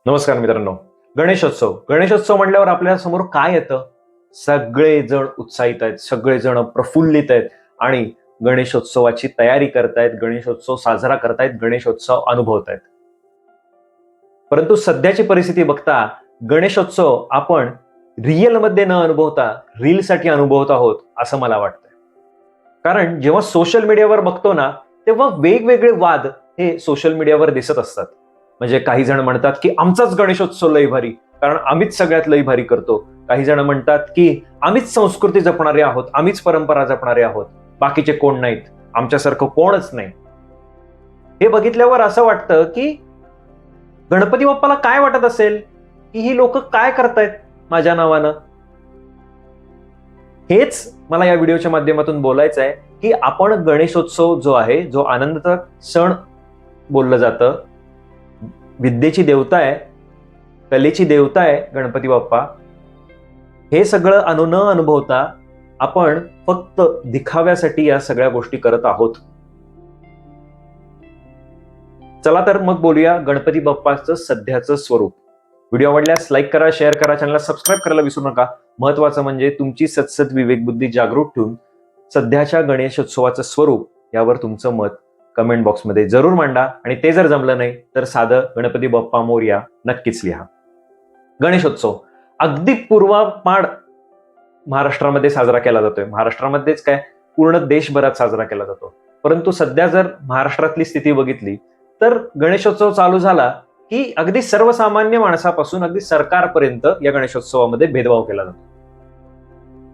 नमस्कार मित्रांनो. गणेशोत्सव म्हटल्यावर आपल्या समोर काय येतं? सगळेजण उत्साहित आहेत, सगळेजण प्रफुल्लित आहेत आणि गणेशोत्सवाची तयारी करतायत, गणेशोत्सव साजरा करतायत, गणेशोत्सव अनुभवतायत. परंतु सध्याची परिस्थिती बघता गणेशोत्सव आपण रिअलमध्ये न अनुभवता रीलसाठी अनुभवत आहोत असं मला वाटतंय. कारण जेव्हा सोशल मीडियावर बघतो ना, तेव्हा वेगवेगळे वाद हे सोशल मीडियावर दिसत असतात. म्हणजे काही जण म्हणतात की आमचाच गणेशोत्सव लई भारी, कारण आम्हीच सगळ्यात लई भारी करतो. काही जण म्हणतात की आम्हीच संस्कृती जपणारे आहोत, आम्हीच परंपरा जपणारे आहोत, बाकीचे कोण नाहीत, आमच्यासारखं कोणच नाही. हे बघितल्यावर असं वाटतं की गणपती बाप्पाला काय वाटत असेल की ही लोक काय करतायत माझ्या नावानं. हेच मला या व्हिडिओच्या माध्यमातून बोलायचं आहे की आपण गणेशोत्सव जो आहे, जो आनंदाचा सण बोललं जातं, विद्येची देवता आहे, कलेची देवता आहे गणपती बाप्पा, हे सगळं न अनुभवता आपण फक्त दिखाव्यासाठी या सगळ्या गोष्टी करत आहोत. चला तर मग बोलूया गणपती बाप्पाचं सध्याचं स्वरूप. व्हिडिओ आवडल्यास लाईक करा, शेअर करा, चॅनलला सबस्क्राईब करायला विसरू नका. महत्वाचं म्हणजे तुमची सतसत विवेकबुद्धी जागृत ठेवून सध्याच्या गणेशोत्सवाचं स्वरूप यावर तुमचं मत कमेंट बॉक्समध्ये जरूर मांडा. आणि ते जर जमलं नाही तर साधं गणपती बाप्पा मोरया नक्कीच लिहा. गणेशोत्सव अगदी पूर्वापाड महाराष्ट्रामध्ये साजरा केला जातोय. महाराष्ट्रामध्येच काय, पूर्ण देशभरात साजरा केला जातो. परंतु सध्या जर महाराष्ट्रातली स्थिती बघितली तर गणेशोत्सव चालू झाला की अगदी सर्वसामान्य माणसापासून अगदी सरकारपर्यंत या गणेशोत्सवामध्ये भेदभाव केला जातो.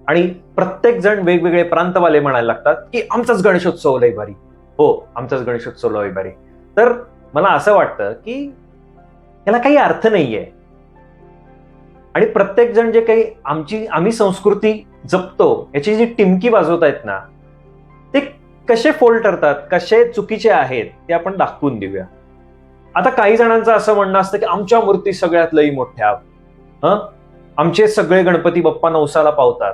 आणि प्रत्येक जण वेगवेगळे प्रांतवाले म्हणायला लागतात की आमचाच गणेशोत्सव लय भारी. हो, आमचाच गणेशोत्सव लय भारी. तर मला असं वाटतं की याला काही अर्थ नाहीये. आणि प्रत्येक जण जे काही आम्ही संस्कृती जपतो याची जी टिमकी वाजवतायत ना, ते कसे फोल ठरतात, कसे चुकीचे आहेत ते आपण दाखवून देऊया. आता काही जणांचं असं म्हणणं असतं की आमच्या मूर्ती सगळ्यात लई मोठ्या, आमचे सगळे गणपती बाप्पा नवसाला पावतात.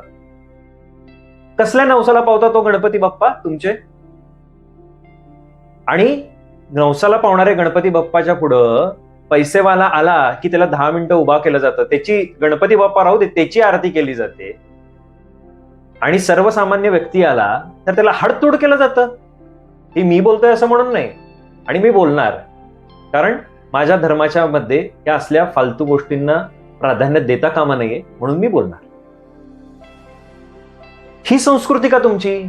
कसल्या नवसाला पावतात तो गणपती बाप्पा तुमचे? आणि नवसाला पावणारे गणपती बाप्पाच्या पुढं पैसेवाला आला की त्याला 10 मिनिटं उभा केलं जातं, त्याची गणपती बाप्पा राहू दे त्याची आरती केली जाते. आणि सर्वसामान्य व्यक्ती आला तर त्याला हाडतोड केलं जातं. हे मी बोलतोय असं म्हणून नाही, आणि मी बोलणार, कारण माझ्या धर्माच्या मध्ये या असल्या फालतू गोष्टींना प्राधान्य देता कामा नये म्हणून मी बोलणार. ही संस्कृती का तुमची?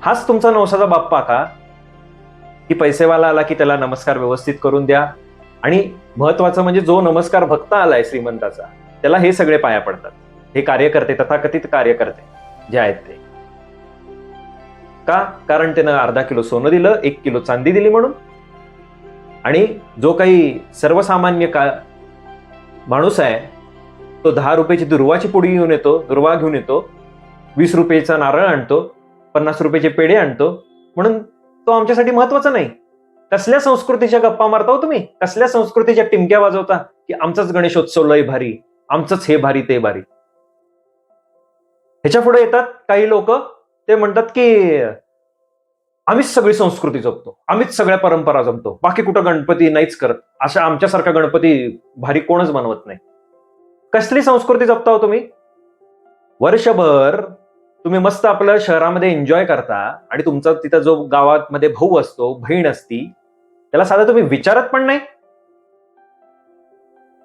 हाच तुमचा नवसाचा बाप्पा का? की पैसेवाला आला की त्याला नमस्कार व्यवस्थित करून द्या, आणि महत्वाचं म्हणजे जो नमस्कार भक्त आलाय श्रीमंताचा त्याला हे सगळे पाया पडतात. हे कार्यकर्ते, तथाकथित कार्यकर्ते जे आहेत ते. का? कारण त्यानं अर्धा किलो सोनं दिलं, 1 किलो चांदी दिली म्हणून. आणि जो काही सर्वसामान्य माणूस आहे तो 10 रुपयाची दुर्वाची पुडी घेऊन येतो, दुर्वा घेऊन येतो, 20 रुपयाचा नारळ आणतो, 50 रुपयाचे पेढे आणतो, म्हणून तो आमच्यासाठी महत्वाचा नाही. कसल्या संस्कृतीच्या गप्पा मारता हो तुम्ही? कसल्या संस्कृतीच्या टिमक्या वाजवता की आमचाच गणेशोत्सव लय भारी, आमचंच हे भारी ते भारी. ह्याच्या पुढे येतात काही लोक, ते म्हणतात की आम्हीच सगळी संस्कृती जपतो, आम्हीच सगळ्या परंपरा जपतो, बाकी कुठं गणपती नाहीच करत, अशा आमच्यासारखा गणपती भारी कोणच बनवत नाही. कसली संस्कृती जपता हो तुम्ही? वर्षभर तुम्ही मस्त आपल्या शहरामध्ये एन्जॉय करता आणि तुमचा तिथं जो गावामध्ये भाऊ असतो, बहीण असती, त्याला साधं तुम्ही विचारत पण नाही.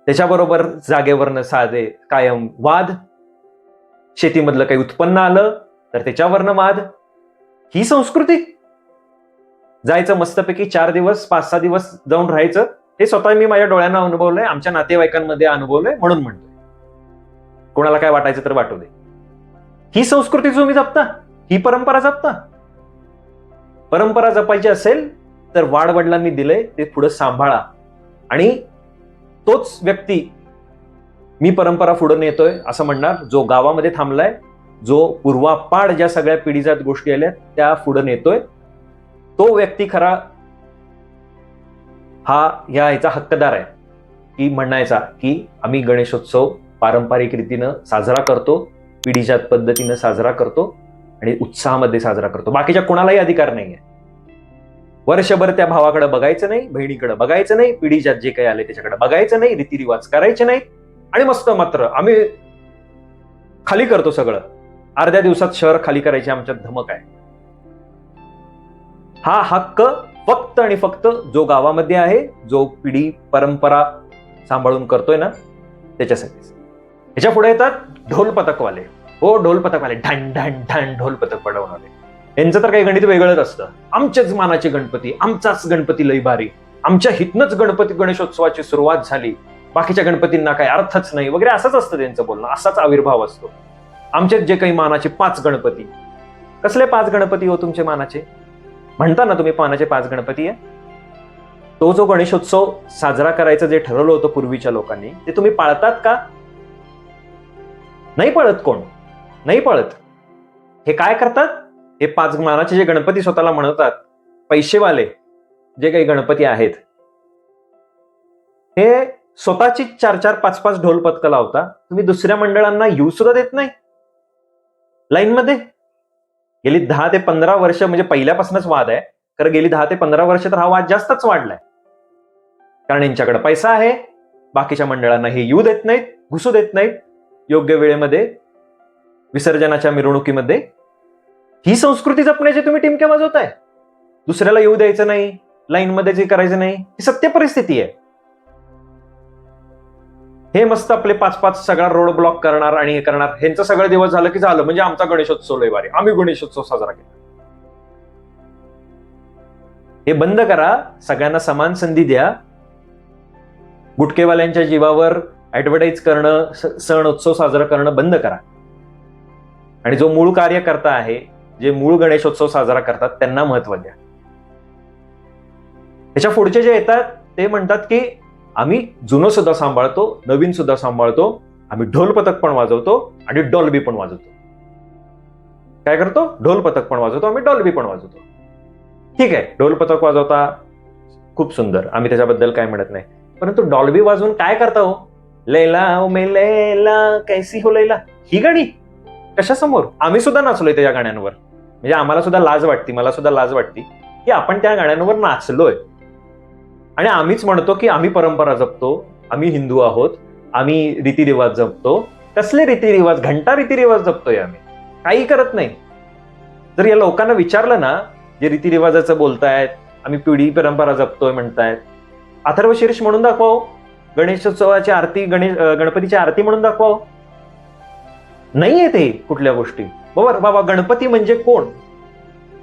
त्याच्याबरोबर जागेवरनं साधे कायम वाद. शेतीमधलं काही उत्पन्न आलं तर त्याच्यावरनं वाद. ही संस्कृती? जायचं मस्तपैकी 4 दिवस 5-6 दिवस जाऊन राहायचं. हे स्वतः मी माझ्या डोळ्यांना अनुभवलंय, आमच्या नातेवाईकांमध्ये अनुभवलंय म्हणून म्हणतोय. कोणाला काय वाटायचं तर वाटू दे. ही संस्कृती तुम्ही जपता? ही परंपरा जपता? परंपरा जपायची असेल तर वाडवडिलांनी दिलंय ते पुढे सांभाळा. आणि तोच व्यक्ती मी परंपरा पुढे नेतोय असं म्हणणार, जो गावामध्ये थांबलाय, जो पूर्वापाड ज्या सगळ्या पिढीजात गोष्टी आल्या त्या पुढे नेतोय, तो व्यक्ती खरा हा ह्याचा हक्कदार आहे की म्हणायचा की आम्ही गणेशोत्सव पारंपरिक रीतीनं साजरा करतो, पिढीजात पद्धतीनं साजरा करतो आणि उत्साहामध्ये साजरा करतो. बाकीच्या कोणालाही अधिकार नाहीये. वर्षभर त्या भावाकडे बघायचं नाही, बहिणीकडे बघायचं नाही, पिढीच्यात जे काही आले त्याच्याकडे बघायचं नाही, रीतिरिवाज करायचे नाही, आणि मस्त मात्र आम्ही खाली करतो सगळं. अर्ध्या दिवसात शहर खाली करायची आमच्यात धमक आहे. हा हक्क फक्त आणि फक्त जो गावामध्ये आहे, जो पिढी परंपरा सांभाळून करतोय ना, त्याच्यासाठीच. ह्याच्या पुढे येतात ढोल पथकवाले. हो, ढोल पथकवाले, ढण ढण ढण ढोल पथक पडवणारे. यांचं तर काही गणित वेगळंच असतं. आमच्याच मानाचे गणपती, आमचाच गणपती लई भारी, आमच्या हितनच गणपती गणेशोत्सवाची सुरुवात झाली, बाकीच्या गणपतींना काही अर्थच नाही वगैरे, असंच असतं त्यांचं बोलणं, असाच आविर्भाव असतो. आमचे जे काही मानाचे 5 गणपती. कसले 5 गणपती हो तुमचे मानाचे? म्हणता ना तुम्ही मानाचे 5 गणपती आहे. तो जो गणेशोत्सव साजरा करायचं जे ठरवलं होतं पूर्वीच्या लोकांनी, ते तुम्ही पाळतात का? नाही पाळत. कोण नाही पाळत? हे काय करतात? हे 5 मानाचे जे गणपती स्वतःला म्हणतात, पैसेवाले जे काही गणपती आहेत, हे स्वतःची 4-4, 5-5 ढोल पथकं लावता. तुम्ही दुसऱ्या मंडळांना येऊ सुद्धा देत नाही लाईन मध्ये. गेली 10 ते 15 वर्ष, म्हणजे पहिल्यापासूनच वाद आहे, कारण गेली 10 ते 15 वर्ष तर हा वाद जास्तच वाढलाय. कारण यांच्याकडे पैसा आहे, बाकीच्या मंडळांना हे येऊ देत नाहीत, घुसू देत नाहीत योग्य वेळेमध्ये विसर्जनाच्या मिरवणुकीमध्ये. ही संस्कृती जपण्याची तुम्ही टिमक्या वाजवताय. दुसऱ्याला येऊ द्यायचं नाही, लाईन मध्ये जे करायचं नाही, ही सत्य परिस्थिती आहे. हे मस्त आपले 5-5 सगळा रोड ब्लॉक करणार आणि हे करणार. ह्यांचं सगळं दिवस झालं की झालं, म्हणजे आमचा गणेशोत्सव लय भारी, आम्ही गणेशोत्सव साजरा केला. हे बंद करा. सगळ्यांना समान संधी द्या. गुटकेवाल्यांच्या जीवावर ऍडव्हर्टाईज करणं, सण उत्सव साजरा करणं बंद करा. आणि जो मूळ कार्यकर्ता आहे, जे मूळ गणेशोत्सव साजरा करतात, त्यांना महत्व द्या. त्याच्या पुढचे जे येतात ते म्हणतात की आम्ही जुनं सुद्धा सांभाळतो, नवीन सुद्धा सांभाळतो, आम्ही ढोल पथक पण वाजवतो आणि डॉल्बी पण वाजवतो. काय करतो? ढोल पथक पण वाजवतो, आम्ही डॉल्बी पण वाजवतो. ठीक आहे, ढोल पथक वाजवता, खूप सुंदर, आम्ही त्याच्याबद्दल काय म्हणत नाही. परंतु डॉल्बी वाजवून काय करता हो? लैला ओ मे लैला कैसी हो लैला, ही गाणी कशासमोर? आम्ही सुद्धा नाचलोय त्या गाण्यांवर. म्हणजे आम्हाला सुद्धा लाज वाटते, मला सुद्धा लाज वाटते की आपण त्या गाण्यांवर नाचलोय. आणि आम्हीच म्हणतो की आम्ही परंपरा जपतो, आम्ही हिंदू आहोत, आम्ही रीतिरिवाज जपतो. कसले रीतिरिवाज? घंटा रीतिरिवाज जपतोय आम्ही, काही करत नाही. जर या लोकांना विचारलं ना, जे रीतिरिवाजाचं बोलतायत, आम्ही पिढी परंपरा जपतोय म्हणतायत, अथर्व शीर्ष म्हणून दाखवा. गणेशोत्सवाची आरती, गणपतीची आरती म्हणून दाखवा. नाहीये ते कुठल्या गोष्टी. बाबा गणपती म्हणजे कोण?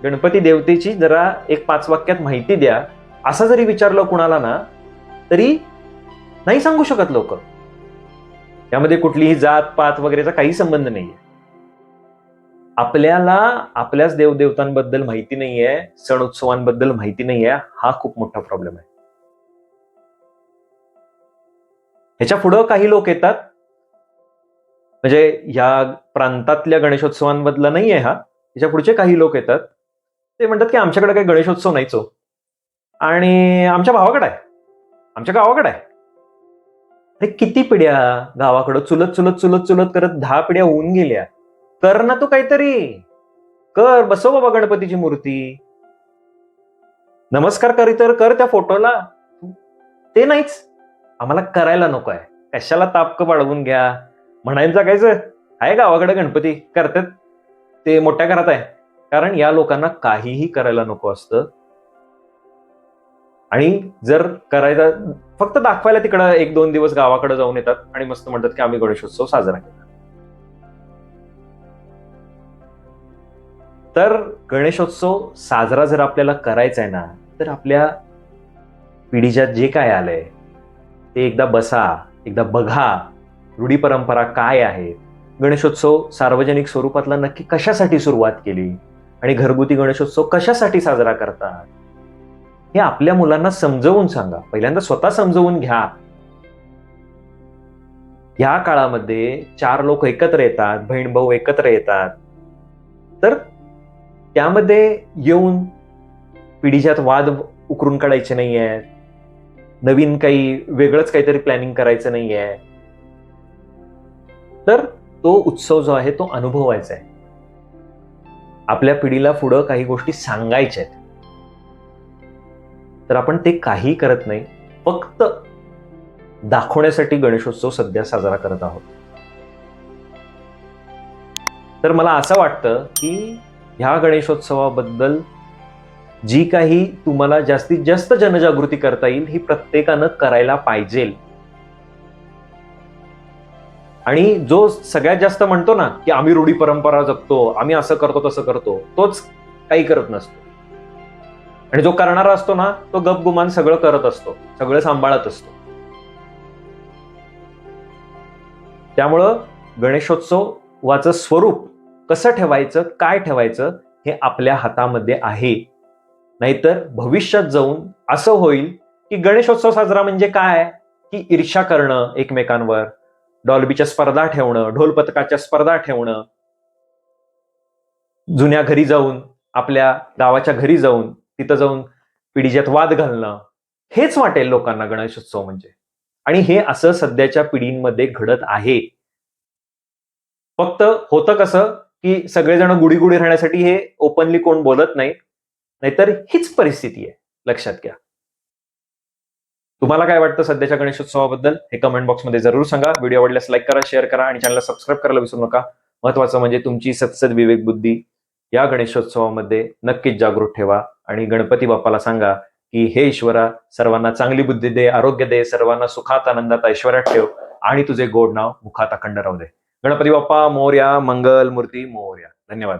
गणपती देवतेची जरा एक 5 वाक्यात माहिती द्या, असं जरी विचारलं कुणाला ना, तरी नाही सांगू शकत लोक. यामध्ये कुठलीही जात पात वगैरेचा काही संबंध नाहीये. आपल्याला आपल्याच देवदेवतांबद्दल माहिती नाहीये, सण उत्सवांबद्दल माहिती नाहीये. हा खूप मोठा प्रॉब्लेम आहे. ह्याच्या पुढं काही लोक येतात, म्हणजे या प्रांतातल्या गणेशोत्सवांमधला नाहीये हा. ह्याच्या पुढचे काही लोक येतात, ते म्हणतात की आमच्याकडे काही गणेशोत्सव नाहीच हो, आणि आमच्या भावाकडे आहे, आमच्या गावाकडे आहे. अरे किती पिढ्या गावाकडं चुलत चुलत चुलत चुलत करत 10 पिढ्या होऊन गेल्या. कर ना तू काहीतरी कर, बसव बाबा गणपतीची मूर्ती, नमस्कार करी तर कर त्या फोटोला. ते नाहीच, आम्हाला करायला नको आहे. कशाला तापक वाढवून घ्या. म्हणायला जगायचं आहे गावाकडे गणपती करतात, ते मोठ्या घरात आहे. कारण या लोकांना काहीही करायला नको असतं. आणि जर करायचं फक्त दाखवायला तिकडं 1-2 दिवस गावाकडे जाऊन येतात आणि मस्त म्हणतात की आम्ही गणेशोत्सव साजरा केला. तर गणेशोत्सव साजरा जर आपल्याला करायचा आहे ना, तर आपल्या पिढीच्यात जे काय आलंय ते एकदा बसा, एकदा बघा, रूढी परंपरा काय आहे, गणेशोत्सव सार्वजनिक स्वरूपातला नक्की कशासाठी सुरुवात केली आणि घरगुती गणेशोत्सव कशासाठी साजरा करतात, हे आपल्या मुलांना समजवून सांगा. पहिल्यांदा स्वतः समजवून घ्या. ह्या काळामध्ये 4 लोक एकत्र येतात, बहीण भाऊ एकत्र येतात, तर त्यामध्ये येऊन पिढीच्यात वाद उकरून काढायचे नाहीये, नवीन काही वेगळंच काहीतरी प्लॅनिंग करायचं नाहीये. तर तो उत्सव जो आहे तो अनुभवायचा आहे. आपल्या पिढीला पुढं काही गोष्टी सांगायच्या आहेत. तर आपण ते काही करत नाही, फक्त दाखवण्यासाठी गणेशोत्सव सध्या साजरा करत आहोत. तर मला असं वाटतं की ह्या गणेशोत्सवाबद्दल जी काही तुम्हाला जास्तीत जास्त जनजागृती करता येईल ही प्रत्येकानं करायला पाहिजे. आणि जो सगळ्यात जास्त म्हणतो ना की आम्ही रूढी परंपरा जगतो, आम्ही असं करतो तसं करतो, तोच काही करत नसतो. आणि जो करणारा असतो ना तो गपगुमान सगळं करत असतो, सगळं सांभाळत असतो. त्यामुळं गणेशोत्सवाचं स्वरूप कसं ठेवायचं, काय ठेवायचं हे आपल्या हातामध्ये आहे. नाहीतर भविष्यात जाऊन असं होईल की गणेशोत्सव साजरा म्हणजे काय, की ईर्ष्या करणं एकमेकांवर, डॉल्बीच्या स्पर्धा ठेवणं, ढोल पथकाच्या स्पर्धा ठेवणं, जुन्या घरी जाऊन, आपल्या गावाच्या घरी जाऊन, तिथं जाऊन पिढीजात वाद घालणं, हेच वाटेल लोकांना गणेशोत्सव म्हणजे. आणि हे असं सध्याच्या पिढींमध्ये घडत आहे. फक्त होतं कसं, की सगळेजण गुढी-गुढी राहण्यासाठी हे ओपनली कोण बोलत नाही. नाहीतर हीच परिस्थिती आहे. लक्षात घ्या. तुम्हाला काय वाटतं सध्याच्या गणेशोत्सवाबद्दल हे कमेंट बॉक्समध्ये जरूर सांगा. व्हिडिओ आवडल्यास लाईक करा, शेअर करा आणि चॅनलला सबस्क्राईब करायला विसरू नका. महत्त्वाचं म्हणजे तुमची सद्सद विवेक बुद्धी या गणेशोत्सवामध्ये नक्कीच जागृत ठेवा आणि गणपती बाप्पाला सांगा, की हे ईश्वरा सर्वांना चांगली बुद्धी दे, आरोग्य दे, सर्वांना सुखात, आनंदात, ऐश्वर्यात ठेव आणि तुझे गोड नाव मुखात अखंड राहू दे. गणपती बाप्पा मोरया, मंगल मूर्ती मोरया. धन्यवाद.